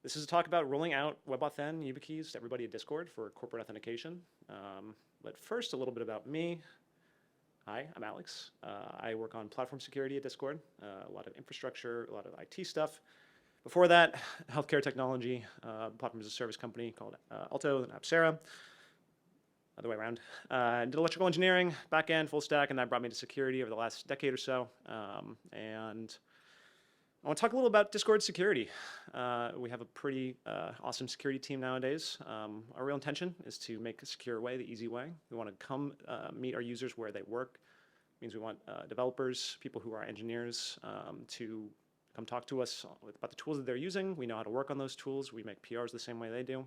This is a talk about rolling out WebAuthn Yubikeys to everybody at Discord for corporate authentication. But first, a little bit about me. Hi, I'm Alex. I work on platform security at Discord, a lot of infrastructure, a lot of IT stuff. Before that, healthcare technology, platform as a service company called Alto and Apsera. Other way around. I did electrical engineering, back-end, full stack, and that brought me to security over the last decade or so. And I want to talk a little about Discord security. We have a pretty awesome security team nowadays. Our real intention is to make a secure way the easy way. We want to come meet our users where they work. It means we want developers, people who are engineers, to come talk to us about the tools that they're using. We know how to work on those tools. We make PRs the same way they do.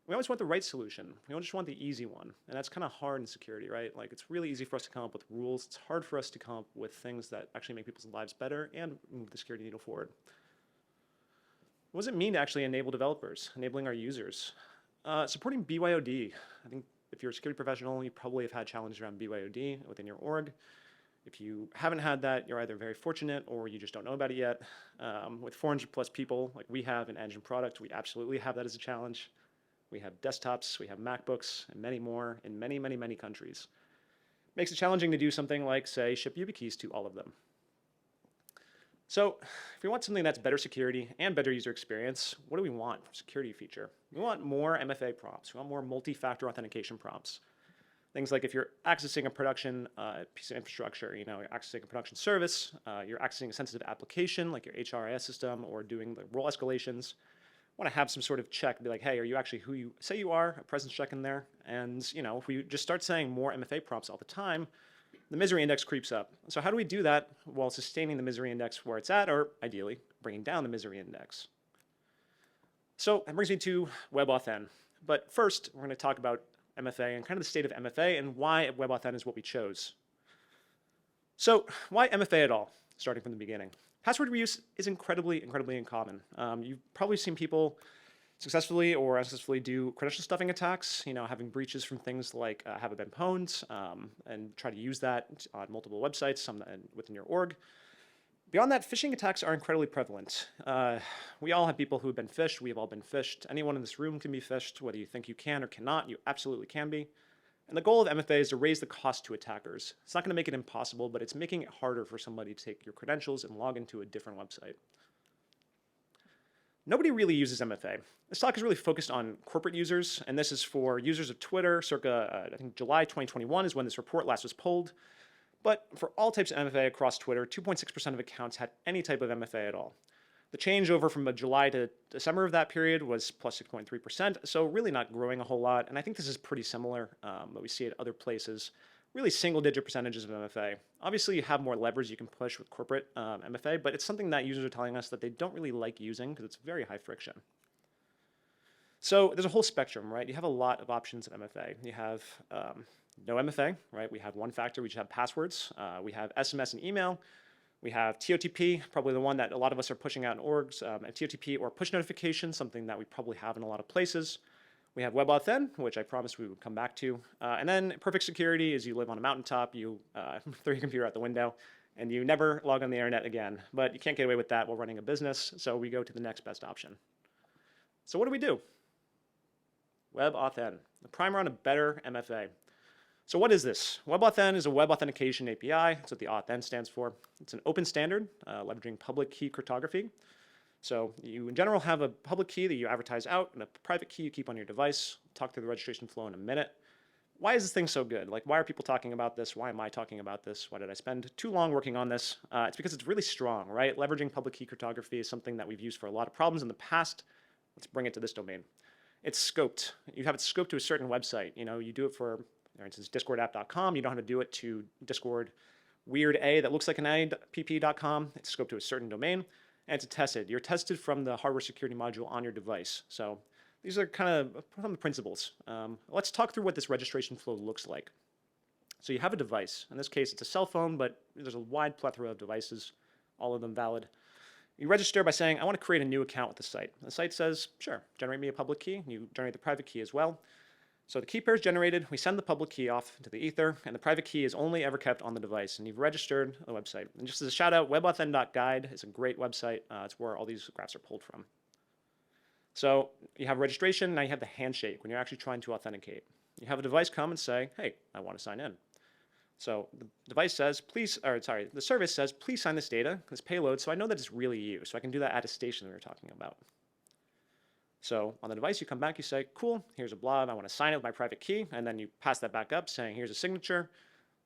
We always want the right solution. We don't just want the easy one. And that's kind of hard in security, right? Like, it's really easy for us to come up with rules. It's hard for us to come up with things that actually make people's lives better and move the security needle forward. What does it mean to actually enable developers, enabling our users? Supporting BYOD. I think if you're a security professional, you probably have had challenges around BYOD within your org. If you haven't had that, you're either very fortunate or you just don't know about it yet. With 400 plus people like we have in Engine Product, we absolutely have that as a challenge. We have desktops, we have MacBooks, and many more in many, many, many countries. Makes it challenging to do something like, say, ship Yubikeys to all of them. So if we want something that's better security and better user experience, what do we want from a security feature? We want more MFA prompts. We want more multi-factor authentication prompts. Things like if you're accessing a production piece of infrastructure, you're accessing a production service, you're accessing a sensitive application like your HRIS system or doing the role escalations, want to have some sort of check, be like, hey, are you actually who you say you are? A presence check in there. And if we just start saying more MFA prompts all the time, the misery index creeps up. So how do we do that while sustaining the misery index where it's at, or ideally bringing down the misery index? So that brings me to WebAuthn. But first, we're going to talk about MFA and kind of the state of MFA and why WebAuthn is what we chose. So why MFA at all, starting from the beginning? Password reuse is incredibly, incredibly uncommon. You've probably seen people successfully or unsuccessfully do credential stuffing attacks, having breaches from things like have it been pwned, and try to use that on multiple websites, some within your org. Beyond that, phishing attacks are incredibly prevalent. We all have people who have been phished. We have all been phished. Anyone in this room can be phished, whether you think you can or cannot, you absolutely can be. And the goal of MFA is to raise the cost to attackers. It's not going to make it impossible, but it's making it harder for somebody to take your credentials and log into a different website. Nobody really uses MFA. This talk is really focused on corporate users, and this is for users of Twitter circa, I think July 2021 is when this report last was pulled. But for all types of MFA across Twitter, 2.6% of accounts had any type of MFA at all. The changeover from July to December of that period was plus 6.3%, so really not growing a whole lot. And I think this is pretty similar, but we see it other places, really single-digit percentages of MFA. Obviously, you have more levers you can push with corporate MFA, but it's something that users are telling us that they don't really like using because it's very high friction. So there's a whole spectrum, right? You have a lot of options of MFA. You have no MFA, right? We have one factor, we just have passwords. We have SMS and email. We have TOTP, probably the one that a lot of us are pushing out in orgs, and TOTP or push notifications, something that we probably have in a lot of places. We have WebAuthn, which I promised we would come back to. And then perfect security is you live on a mountaintop, you throw your computer out the window, and you never log on the internet again. But you can't get away with that while running a business, so we go to the next best option. So what do? WebAuthn, the primer on a better MFA. So what is this? WebAuthn is a web authentication API. That's what the authn stands for. It's an open standard, leveraging public key cryptography. So you, in general, have a public key that you advertise out and a private key you keep on your device. Talk through the registration flow in a minute. Why is this thing so good? Like, why are people talking about this? Why am I talking about this? Why did I spend too long working on this? It's because it's really strong, right? Leveraging public key cryptography is something that we've used for a lot of problems in the past. Let's bring it to this domain. It's scoped. You have it scoped to a certain website. You do it for instance, discordapp.com. You don't have to do it to Discord weird A that looks like an pp.com. It's scoped to a certain domain, and it's tested. You're tested from the hardware security module on your device. So these are kind of some of the principles. Let's talk through what this registration flow looks like. So you have a device. In this case, it's a cell phone, but there's a wide plethora of devices, all of them valid. You register by saying, I want to create a new account with the site. The site says, sure, generate me a public key. You generate the private key as well. So the key pair is generated, we send the public key off to the ether, and the private key is only ever kept on the device, and you've registered a website. And just as a shout out, webauthn.guide is a great website. It's where all these graphs are pulled from. So you have registration, now you have the handshake when you're actually trying to authenticate. You have a device come and say, hey, I want to sign in. So the device says, the service says, please sign this data, this payload, so I know that it's really you. So I can do that attestation that we were talking about. So on the device, you come back, you say, cool, here's a blob, I want to sign it with my private key, and then you pass that back up saying, here's a signature,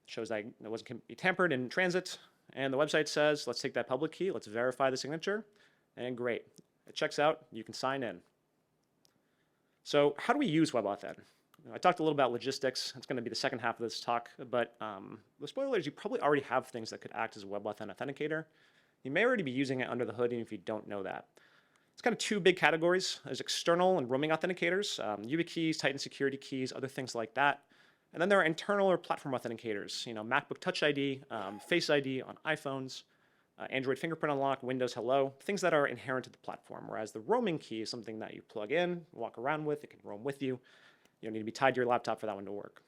shows that it wasn't be tampered in transit, and the website says, let's take that public key, let's verify the signature, and great. It checks out, you can sign in. So how do we use WebAuthn? I talked a little about logistics. It's going to be the second half of this talk, but the spoiler is you probably already have things that could act as a WebAuthn authenticator. You may already be using it under the hood even if you don't know that. It's kind of two big categories. There's external and roaming authenticators, Yubikeys, Titan security keys, other things like that. And then there are internal or platform authenticators, MacBook Touch ID, Face ID on iPhones, Android fingerprint unlock, Windows Hello, things that are inherent to the platform, whereas the roaming key is something that you plug in, walk around with, it can roam with you. You don't need to be tied to your laptop for that one to work.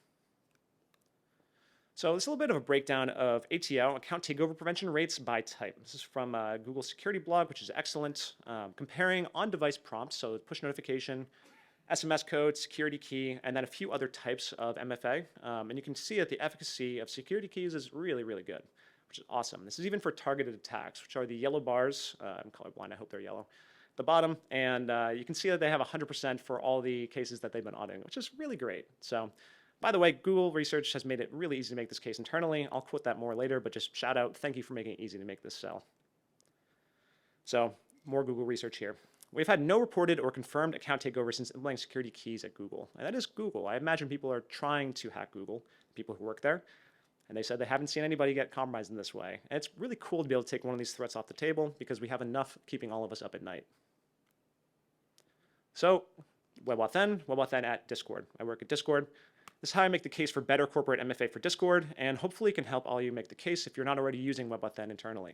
So this is a little bit of a breakdown of ATO, account takeover prevention rates by type. This is from Google's security blog, which is excellent, comparing on-device prompts, so push notification, SMS code, security key, and then a few other types of MFA. And you can see that the efficacy of security keys is really, really good, which is awesome. This is even for targeted attacks, which are the yellow bars. I'm colorblind, I hope they're yellow. The bottom, and you can see that they have 100% for all the cases that they've been auditing, which is really great. So, by the way, Google research has made it really easy to make this case internally. I'll quote that more later, but just shout out, thank you for making it easy to make this sell. So, more Google research here. We've had no reported or confirmed account takeover since implementing security keys at Google. And that is Google. I imagine people are trying to hack Google, people who work there. And they said they haven't seen anybody get compromised in this way. And it's really cool to be able to take one of these threats off the table because we have enough keeping all of us up at night. So, WebAuthn at Discord. I work at Discord. This is how I make the case for better corporate MFA for Discord, and hopefully can help all you make the case if you're not already using WebAuthn internally.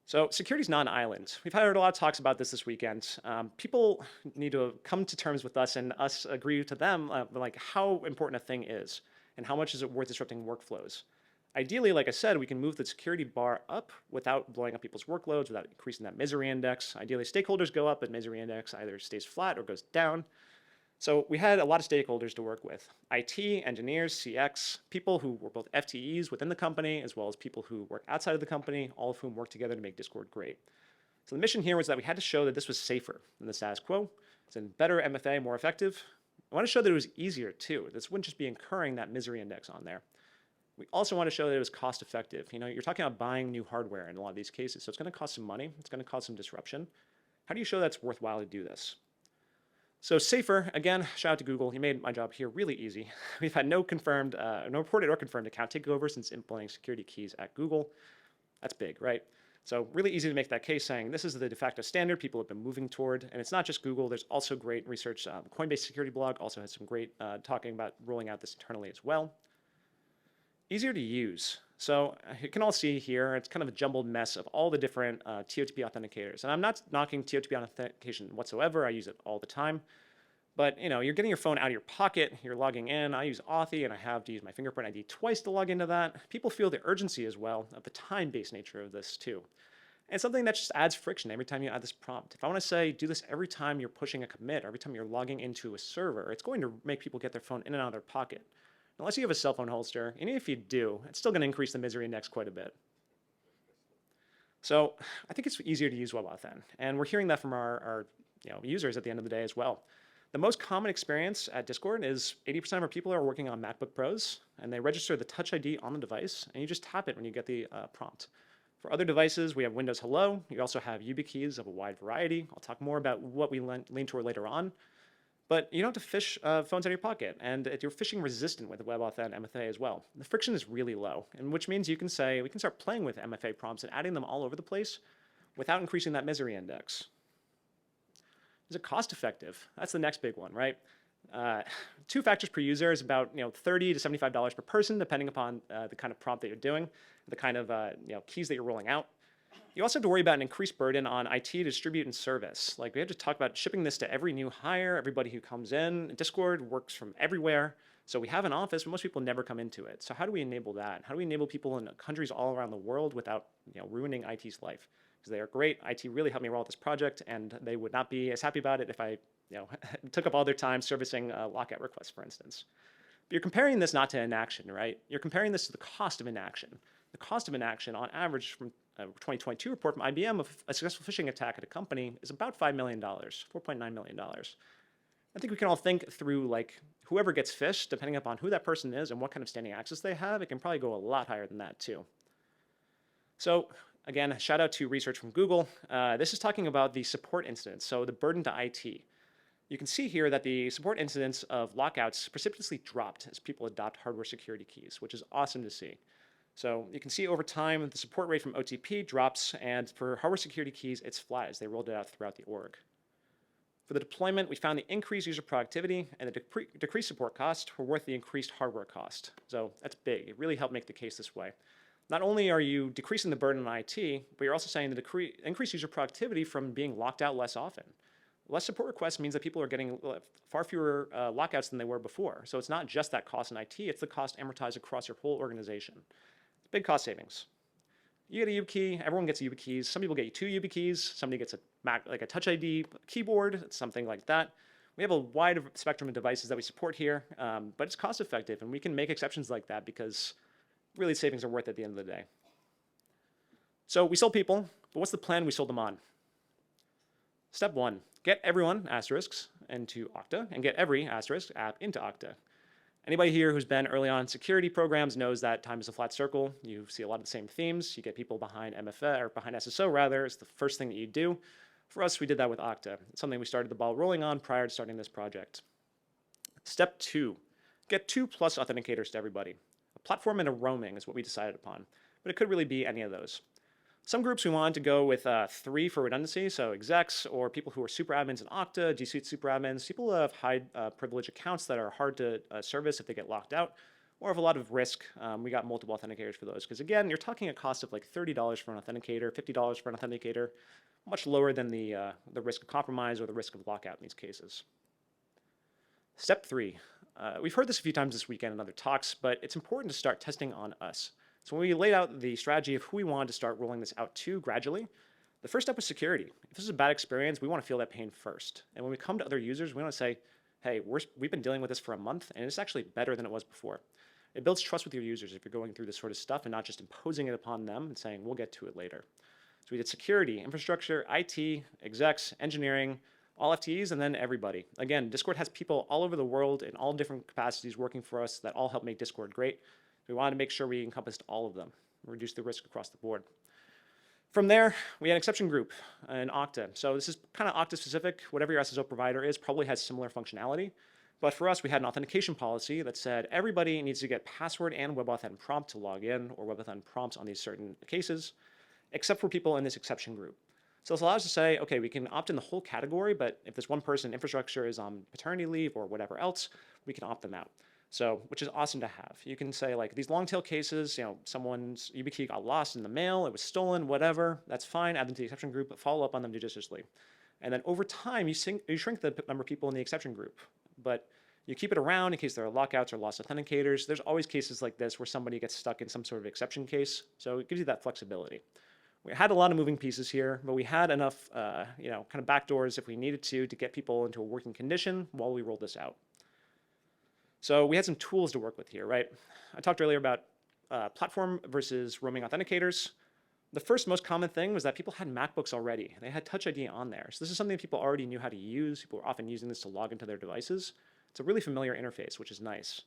So security is not an island. We've heard a lot of talks about this weekend. People need to come to terms with us and us agree to them like how important a thing is and how much is it worth disrupting workflows. Ideally, like I said, we can move the security bar up without blowing up people's workloads, without increasing that misery index. Ideally, stakeholders go up, but misery index either stays flat or goes down. So we had a lot of stakeholders to work with. IT, engineers, CX, people who were both FTEs within the company, as well as people who work outside of the company, all of whom work together to make Discord great. So the mission here was that we had to show that this was safer than the status quo. It's a better MFA, more effective. I want to show that it was easier too. This wouldn't just be incurring that misery index on there. We also want to show that it was cost effective. You're talking about buying new hardware in a lot of these cases, so it's going to cost some money. It's going to cause some disruption. How do you show that's worthwhile to do this? So safer, again, shout out to Google. You made my job here really easy. We've had no reported or confirmed account takeover since implementing security keys at Google. That's big, right? So really easy to make that case saying this is the de facto standard people have been moving toward. And it's not just Google. There's also great research. Coinbase security blog also has some great talking about rolling out this internally as well. Easier to use. So you can all see here, it's kind of a jumbled mess of all the different TOTP authenticators. And I'm not knocking TOTP authentication whatsoever. I use it all the time. But you're getting your phone out of your pocket, you're logging in. I use Authy and I have to use my fingerprint ID twice to log into that. People feel the urgency as well of the time-based nature of this too. And it's something that just adds friction every time you add this prompt. If I want to say do this every time you're pushing a commit, or every time you're logging into a server, it's going to make people get their phone in and out of their pocket. Unless you have a cell phone holster, and even if you do, it's still going to increase the misery index quite a bit. So I think it's easier to use WebAuthn, and we're hearing that from our users at the end of the day as well. The most common experience at Discord is 80% of our people are working on MacBook Pros, and they register the Touch ID on the device, and you just tap it when you get the prompt. For other devices, we have Windows Hello. You also have Yubikeys of a wide variety. I'll talk more about what we lean toward later on. But you don't have to fish phones out of your pocket, and you're phishing resistant with WebAuthn MFA as well. The friction is really low, and which means you can say, we can start playing with MFA prompts and adding them all over the place without increasing that misery index. Is it cost effective? That's the next big one, right? 2 factors per user is about $30 to $75 per person, depending upon the kind of prompt that you're doing, the kind of keys that you're rolling out. You also have to worry about an increased burden on IT to distribute and service. Like we have to talk about shipping this to every new hire, everybody who comes in. Discord works from everywhere. So we have an office, but most people never come into it. So how do we enable that? How do we enable people in countries all around the world without ruining IT's life? because they are great. IT really helped me roll out this project, and they would not be as happy about it if I took up all their time servicing lockout requests, for instance. But you're comparing this not to inaction, right? You're comparing this to the cost of inaction. The cost of inaction, on average, from a 2022 report from IBM of a successful phishing attack at a company is about $5 million, $4.9 million. I think we can all think through, like, whoever gets phished, depending upon who that person is and what kind of standing access they have, it can probably go a lot higher than that too. So again, shout out to research from Google. This is talking about the support incidents, so the burden to IT. You can see here that the support incidents of lockouts precipitously dropped as people adopt hardware security keys, which is awesome to see. So you can see over time, the support rate from OTP drops, and for hardware security keys, it's flat as they rolled it out throughout the org. For the deployment, we found the increased user productivity and the decreased support cost were worth the increased hardware cost. So that's big. It really helped make the case this way. Not only are you decreasing the burden on IT, but you're also saying the increased user productivity from being locked out less often. Less support requests means that people are getting far fewer lockouts than they were before. So it's not just that cost in IT, it's the cost amortized across your whole organization. Big cost savings. You get a YubiKey, everyone gets Yubikeys. Some people get 2 Yubikeys, somebody gets a Mac, like a Touch ID keyboard, something like that. We have a wide spectrum of devices that we support here, but it's cost effective, and we can make exceptions like that because really savings are worth it at the end of the day. So we sold people, but what's the plan we sold them on? Step 1, get everyone, asterisks, into Okta, and get every, asterisk, app into Okta. Anybody here who's been early on security programs knows that time is a flat circle. You see a lot of the same themes. You get people behind MFA, or behind SSO rather, is the first thing that you do. For us, we did that with Okta. It's something we started the ball rolling on prior to starting this project. Step 2, get 2+ authenticators to everybody. A platform and a roaming is what we decided upon, but it could really be any of those. Some groups we wanted to go with 3 for redundancy, so execs or people who are super admins in Okta, G Suite super admins, people who have high privilege accounts that are hard to service if they get locked out, or have a lot of risk. We got multiple authenticators for those, because again, you're talking a cost of like $30 for an authenticator, $50 for an authenticator, much lower than the risk of compromise or the risk of lockout in these cases. Step 3. We've heard this a few times this weekend in other talks, but it's important to start testing on us. So when we laid out the strategy of who we wanted to start rolling this out to gradually, the first step was security. If this is a bad experience, we want to feel that pain first. And when we come to other users, we want to say, hey, we've been dealing with this for a month, and it's actually better than it was before. It builds trust with your users if you're going through this sort of stuff and not just imposing it upon them and saying, we'll get to it later. So we did security, infrastructure, IT, execs, engineering, all FTEs, and then everybody. Again, Discord has people all over the world in all different capacities working for us that all help make Discord great. We wanted to make sure we encompassed all of them, reduce the risk across the board. From there, we had an exception group in Okta. So this is kind of Okta specific. Whatever your SSO provider is probably has similar functionality. But for us, we had an authentication policy that said everybody needs to get password and WebAuthn prompt to log in, or WebAuthn prompts on these certain cases, except for people in this exception group. So this allows us to say, okay, we can opt in the whole category, but if this one person infrastructure is on paternity leave or whatever else, we can opt them out. So, which is awesome to have. You can say, like, these long tail cases, someone's YubiKey got lost in the mail, it was stolen, whatever, that's fine, add them to the exception group, but follow up on them judiciously. And then over time, you shrink the number of people in the exception group, but you keep it around in case there are lockouts or lost authenticators. There's always cases like this where somebody gets stuck in some sort of exception case, so it gives you that flexibility. We had a lot of moving pieces here, but we had enough, kind of backdoors if we needed to get people into a working condition while we rolled this out. So we had some tools to work with here, right? I talked earlier about platform versus roaming authenticators. The first most common thing was that people had MacBooks already. They had Touch ID on there. So this is something that people already knew how to use. People were often using this to log into their devices. It's a really familiar interface, which is nice.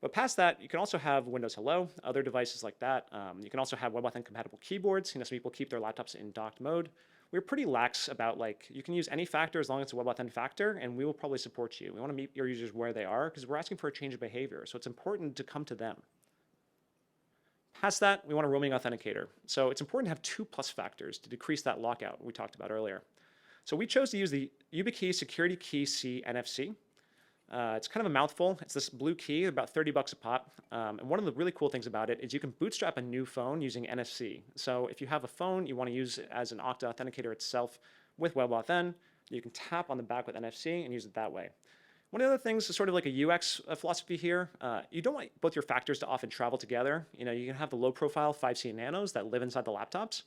But past that, you can also have Windows Hello, other devices like that. You can also have WebAuthn compatible keyboards. Some people keep their laptops in docked mode. We're pretty lax about, like, you can use any factor as long as it's a WebAuthn factor, and we will probably support you. We want to meet your users where they are because we're asking for a change of behavior, so it's important to come to them. Past that, we want a roaming authenticator. So it's important to have 2+ factors to decrease that lockout we talked about earlier. So we chose to use the YubiKey Security Key C NFC. It's kind of a mouthful. It's this blue key, about $30 a pop. And one of the really cool things about it is you can bootstrap a new phone using NFC. So if you have a phone you want to use it as an Okta authenticator itself with WebAuthn, you can tap on the back with NFC and use it that way. One of the other things is sort of like a UX philosophy here. You don't want both your factors to often travel together. You can have the low profile 5C nanos that live inside the laptops,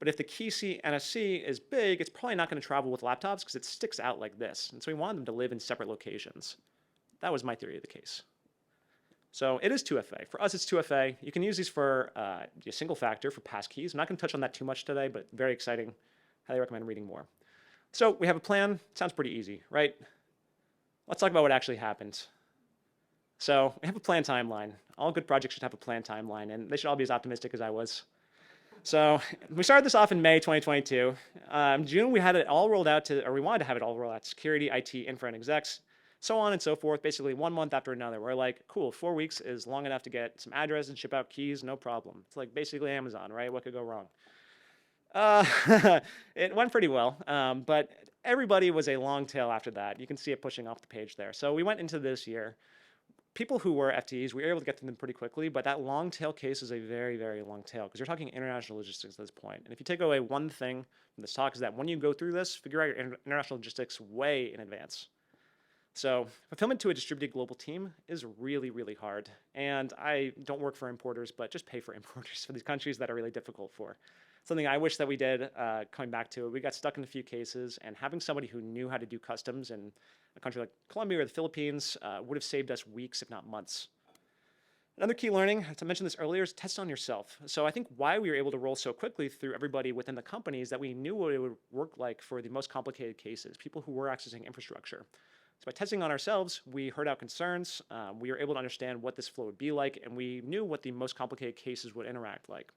But if the key C NSC is big, it's probably not going to travel with laptops because it sticks out like this. And so we want them to live in separate locations. That was my theory of the case. So it is 2FA. For us, it's 2FA. You can use these for a single factor for passkeys. I'm not going to touch on that too much today, but very exciting. Highly recommend reading more. So we have a plan. Sounds pretty easy, right? Let's talk about what actually happened. So we have a planned timeline. All good projects should have a planned timeline, and they should all be as optimistic as I was. So we started this off in May 2022. June, we had it all rolled out to, or we wanted to have it all rolled out to security, IT, infra, and execs, so on and so forth, basically 1 month after another. We're like, cool, 4 weeks is long enough to get some addresses and ship out keys, no problem. It's like basically Amazon, right? What could go wrong? It went pretty well, but everybody was a long tail after that. You can see it pushing off the page there. So we went into this year. People who were FTEs, we were able to get to them pretty quickly, but that long tail case is a very, very long tail because you're talking international logistics at this point. And if you take away one thing from this talk is that when you go through this, figure out your international logistics way in advance. So fulfillment to a distributed global team is really, really hard. And I don't work for importers, but just pay for importers for these countries that are really difficult for. Something I wish that we did, coming back to it, we got stuck in a few cases, and having somebody who knew how to do customs in a country like Colombia or the Philippines would have saved us weeks, if not months. Another key learning, as I mentioned this earlier, is test on yourself. So I think why we were able to roll so quickly through everybody within the company is that we knew what it would work like for the most complicated cases, people who were accessing infrastructure. So by testing on ourselves, we heard out concerns, we were able to understand what this flow would be like, and we knew what the most complicated cases would interact like.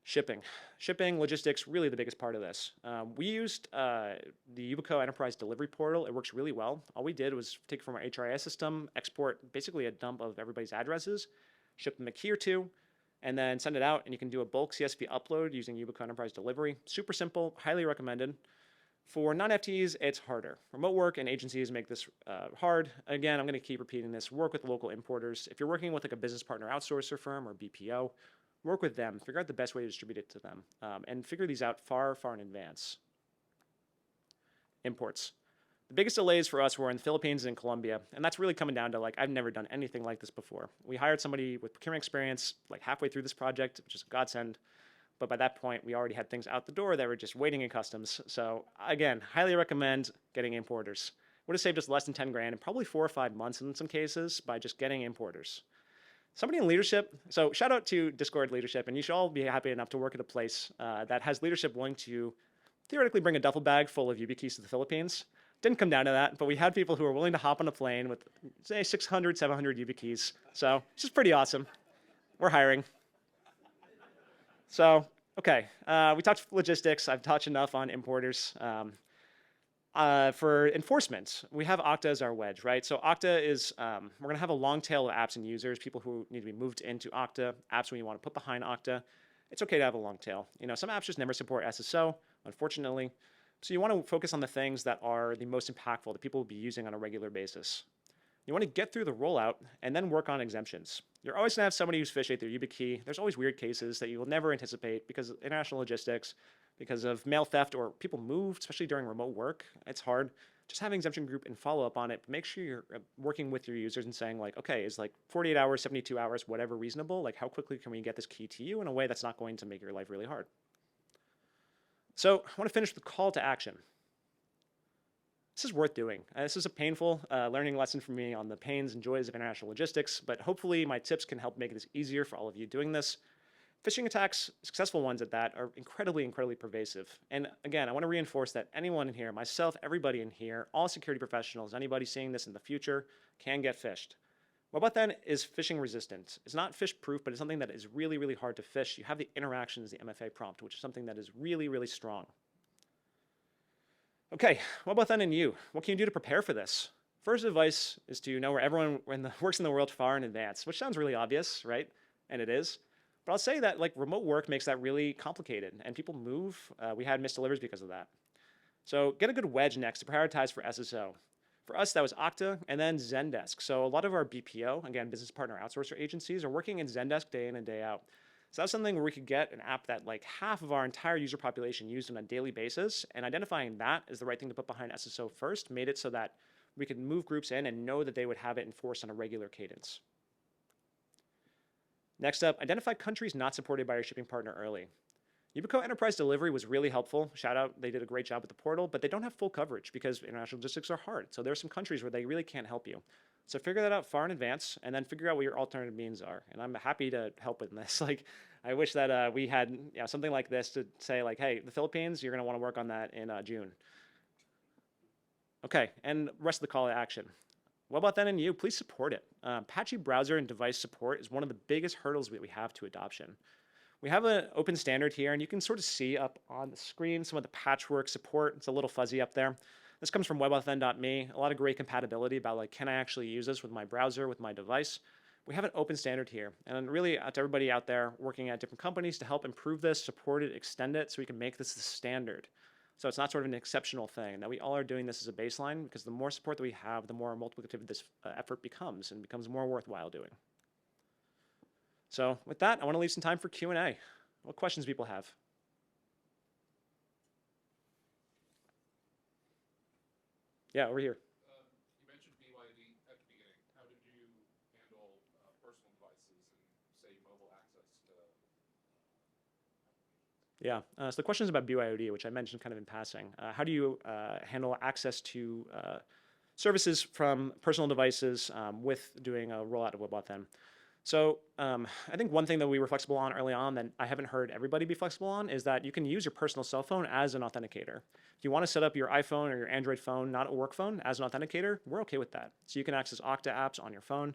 Shipping, logistics, really the biggest part of this. We used the Yubikeys Enterprise Delivery Portal. It works really well. All we did was take from our HRIS system, export basically a dump of everybody's addresses, ship them a key or two, and then send it out, and you can do a bulk CSV upload using Yubikeys Enterprise Delivery. Super simple, highly recommended. For non-FTEs, it's harder. Remote work and agencies make this hard. Again, I'm going to keep repeating this. Work with local importers. If you're working with like a business partner outsourcer firm or BPO, work with them, figure out the best way to distribute it to them, and figure these out far, far in advance. Imports. The biggest delays for us were in the Philippines and Colombia, and that's really coming down to like, I've never done anything like this before. We hired somebody with procurement experience like halfway through this project, which is a godsend, but by that point, we already had things out the door that were just waiting in customs. So again, highly recommend getting importers. Would have saved us less than 10 grand and probably 4 or 5 months in some cases by just getting importers. Somebody in leadership, so shout out to Discord leadership, and you should all be happy enough to work at a place that has leadership willing to theoretically bring a duffel bag full of Yubikeys to the Philippines. Didn't come down to that, but we had people who were willing to hop on a plane with, say, 600, 700 Yubikeys. So it's just pretty awesome. We're hiring. So, okay, we talked logistics. I've touched enough on importers. For enforcement, we have Okta as our wedge, right? So Okta is, we're going to have a long tail of apps and users, people who need to be moved into Okta, apps we want to put behind Okta. It's okay to have a long tail. You know, some apps just never support SSO, unfortunately. So you want to focus on the things that are the most impactful, that people will be using on a regular basis. You want to get through the rollout and then work on exemptions. You're always going to have somebody who's fished their YubiKey. There's always weird cases that you will never anticipate because of international logistics, because of mail theft, or people move, especially during remote work. It's hard. Just have an exemption group and follow up on it. But make sure you're working with your users and saying like, okay, is like 48 hours, 72 hours, whatever reasonable? Like how quickly can we get this key to you in a way that's not going to make your life really hard? So I want to finish with a call to action. This is worth doing. This is a painful learning lesson for me on the pains and joys of international logistics, but hopefully my tips can help make this easier for all of you doing this. Phishing attacks, successful ones at that, are incredibly, incredibly pervasive. And again, I want to reinforce that anyone in here, myself, everybody in here, all security professionals, anybody seeing this in the future, can get phished. WebAuthn is phishing resistant. It's not phish proof, but it's something that is really, really hard to phish. You have the interactions, the MFA prompt, which is something that is really, really strong. Okay, WebAuthn and you, what can you do to prepare for this? First advice is to know where everyone works in the world far in advance, which sounds really obvious, right? And it is. But I'll say that like remote work makes that really complicated, and people move. We had missed deliveries because of that. So get a good wedge next to prioritize for SSO. For us, that was Okta and then Zendesk. So a lot of our BPO, again, business partner outsourcer agencies, are working in Zendesk day in and day out. So that's something where we could get an app that like half of our entire user population used on a daily basis, and identifying that as the right thing to put behind SSO first made it so that we could move groups in and know that they would have it enforced on a regular cadence. Next up, identify countries not supported by your shipping partner early. Yubico Enterprise Delivery was really helpful. Shout out, they did a great job with the portal, but they don't have full coverage because international logistics are hard. So there are some countries where they really can't help you. So figure that out far in advance and then figure out what your alternative means are. And I'm happy to help with this. Like, I wish that we had something like this to say like, hey, the Philippines, you're gonna wanna work on that in June. Okay, and rest of the call to action. WebAuthn and you, please support it. Patchy browser and device support is one of the biggest hurdles that we have to adoption. We have an open standard here, and you can sort of see up on the screen some of the patchwork support. It's a little fuzzy up there. This comes from WebAuthn.me. A lot of great compatibility about like, can I actually use this with my browser, with my device? We have an open standard here, and really to everybody out there working at different companies to help improve this, support it, extend it, so we can make this the standard. So it's not sort of an exceptional thing. Now we all are doing this as a baseline because the more support that we have, the more multiplicative this effort becomes and becomes more worthwhile doing. So with that, I want to leave some time for Q&A. What questions people have? Yeah, over here. You mentioned BYD at the beginning. How did you handle personal devices and, say, mobile access to applications? Yeah, so the question is about BYOD, which I mentioned kind of in passing. How do you handle access to services from personal devices with doing a rollout of WebAuthn? So I think one thing that we were flexible on early on that I haven't heard everybody be flexible on is that you can use your personal cell phone as an authenticator. If you want to set up your iPhone or your Android phone, not a work phone, as an authenticator, we're okay with that. So you can access Okta apps on your phone.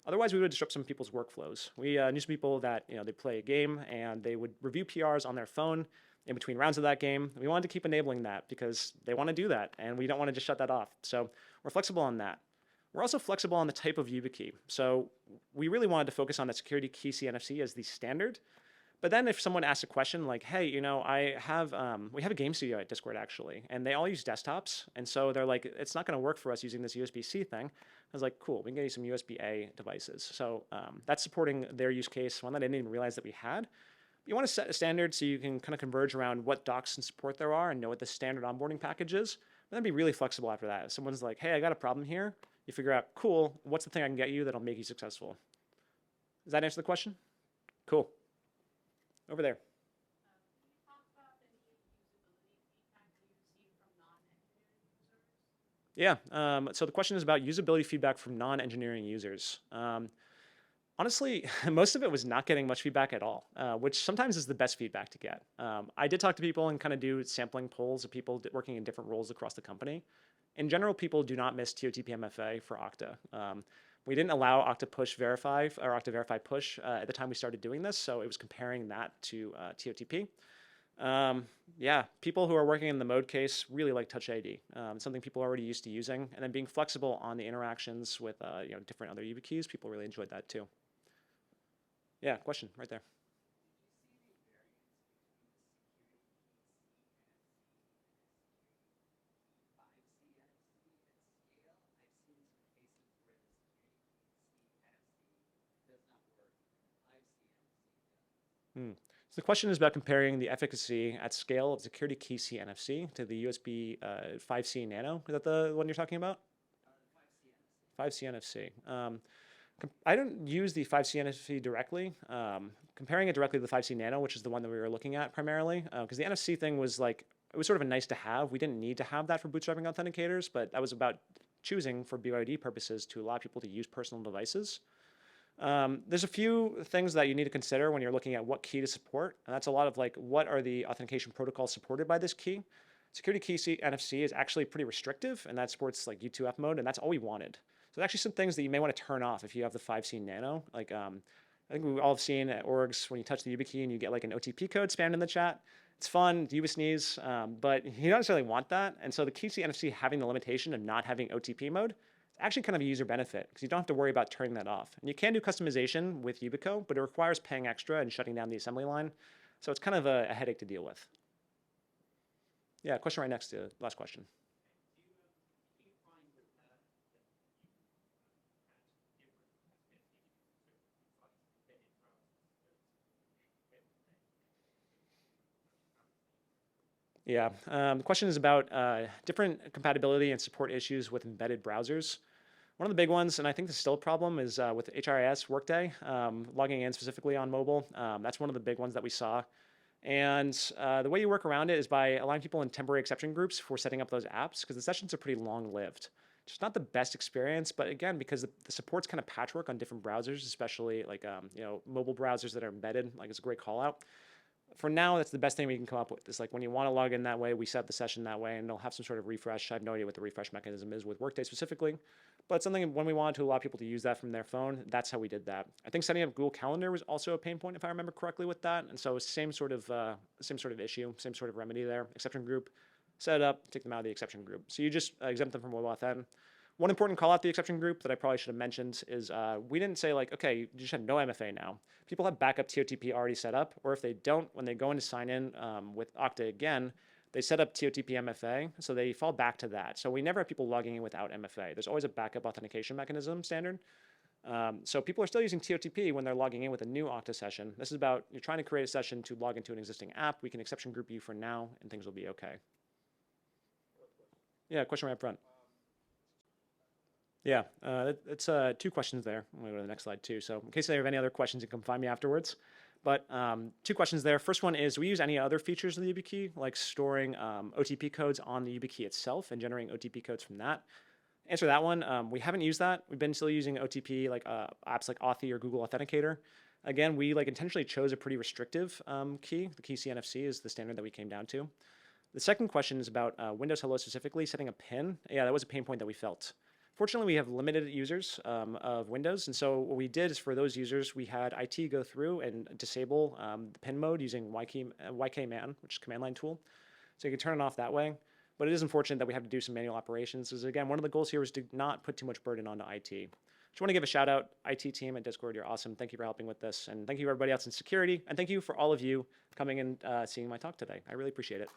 Otherwise, we would disrupt some people's workflows. We knew some people that they play a game and they would review PRs on their phone in between rounds of that game. We wanted to keep enabling that because they want to do that, and we don't want to just shut that off. So we're flexible on that. We're also flexible on the type of Yubikey. So we really wanted to focus on the security key CNFC as the standard. But then if someone asks a question like, hey, we have a game studio at Discord actually, and they all use desktops. And so they're like, it's not going to work for us using this USB-C thing. I was like, cool, we can get you some USB-A devices. So that's supporting their use case, one that I didn't even realize that we had. You want to set a standard so you can kind of converge around what docs and support there are and know what the standard onboarding package is. But then be really flexible after that. If someone's like, hey, I got a problem here, you figure out, cool, what's the thing I can get you that'll make you successful? Does that answer the question? Cool. Over there. Can you talk about any usability feedback that you received from non-engineering users? Yeah, so the question is about usability feedback from non-engineering users. Honestly, most of it was not getting much feedback at all, which sometimes is the best feedback to get. I did talk to people and kind of do sampling polls of people working in different roles across the company. In general, people do not miss TOTP MFA for Okta. We didn't allow Okta Push Verify or Okta Verify Push at the time we started doing this, so it was comparing that to TOTP. Yeah, people who are working in the mode case really like Touch ID, something people are already used to using, and then being flexible on the interactions with different other Yubikeys, people really enjoyed that too. Yeah, question right there. So the question is about comparing the efficacy at scale of security key CNFC to the USB 5C Nano. Is that the one you're talking about? 5C NFC. I don't use the 5C NFC directly. Comparing it directly to the 5C Nano, which is the one that we were looking at primarily, because the NFC thing was like, it was sort of a nice to have. We didn't need to have that for bootstrapping authenticators, but that was about choosing for BYOD purposes to allow people to use personal devices. There's a few things that you need to consider when you're looking at what key to support. And that's a lot of like, what are the authentication protocols supported by this key? Security key NFC is actually pretty restrictive, and that supports like U2F mode, and that's all we wanted. So there's actually some things that you may want to turn off if you have the 5C Nano. Like, I think we've all seen at orgs when you touch the YubiKey and you get like an OTP code spammed in the chat. It's fun, sneeze, but you don't necessarily want that. And so the key NFC having the limitation of not having OTP mode, it's actually kind of a user benefit because you don't have to worry about turning that off. And you can do customization with Yubico, but it requires paying extra and shutting down the assembly line. So it's kind of a headache to deal with. Yeah, question right next to the last question. Yeah, the question is about different compatibility and support issues with embedded browsers. One of the big ones, and I think this is still a problem, is with HRIS Workday, logging in specifically on mobile. That's one of the big ones that we saw. And the way you work around it is by allowing people in temporary exception groups for setting up those apps, because the sessions are pretty long-lived. It's not the best experience, but again, because the support's kind of patchwork on different browsers, especially like mobile browsers that are embedded, like it's a great call out. For now, that's the best thing we can come up with. It's like when you want to log in that way, we set up the session that way, and it'll have some sort of refresh. I have no idea what the refresh mechanism is with Workday specifically, but it's something when we wanted to allow people to use that from their phone, that's how we did that. I think setting up Google Calendar was also a pain point, if I remember correctly, with that, and so same sort of issue, same sort of remedy there. Exception group, set it up, take them out of the exception group. So you just exempt them from WebAuthn. One important call out the exception group that I probably should have mentioned is we didn't say like, okay, you just have no MFA now. People have backup TOTP already set up, or if they don't, when they go in to sign in with Okta again, they set up TOTP MFA, so they fall back to that. So we never have people logging in without MFA. There's always a backup authentication mechanism standard. So people are still using TOTP when they're logging in with a new Okta session. This is about you're trying to create a session to log into an existing app. We can exception group you for now, and things will be okay. Yeah, question right up front. Yeah, it's 2 questions there. I'm gonna go to the next slide too. So in case you have any other questions, you can find me afterwards. But 2 questions there. First one is, do we use any other features of the YubiKey, like storing OTP codes on the YubiKey itself and generating OTP codes from that? Answer that one, we haven't used that. We've been still using OTP, like apps like Authy or Google Authenticator. Again, we like intentionally chose a pretty restrictive key. The key CNFC is the standard that we came down to. The second question is about Windows Hello specifically, setting a PIN. Yeah, that was a pain point that we felt. Fortunately, we have limited users of Windows, and so what we did is for those users, we had IT go through and disable the PIN mode using YKMan, which is a command line tool. So you can turn it off that way. But it is unfortunate that we have to do some manual operations, because again, one of the goals here is to not put too much burden onto IT. Just want to give a shout out, IT team at Discord, you're awesome. Thank you for helping with this, and thank you everybody else in security, and thank you for all of you coming and seeing my talk today. I really appreciate it.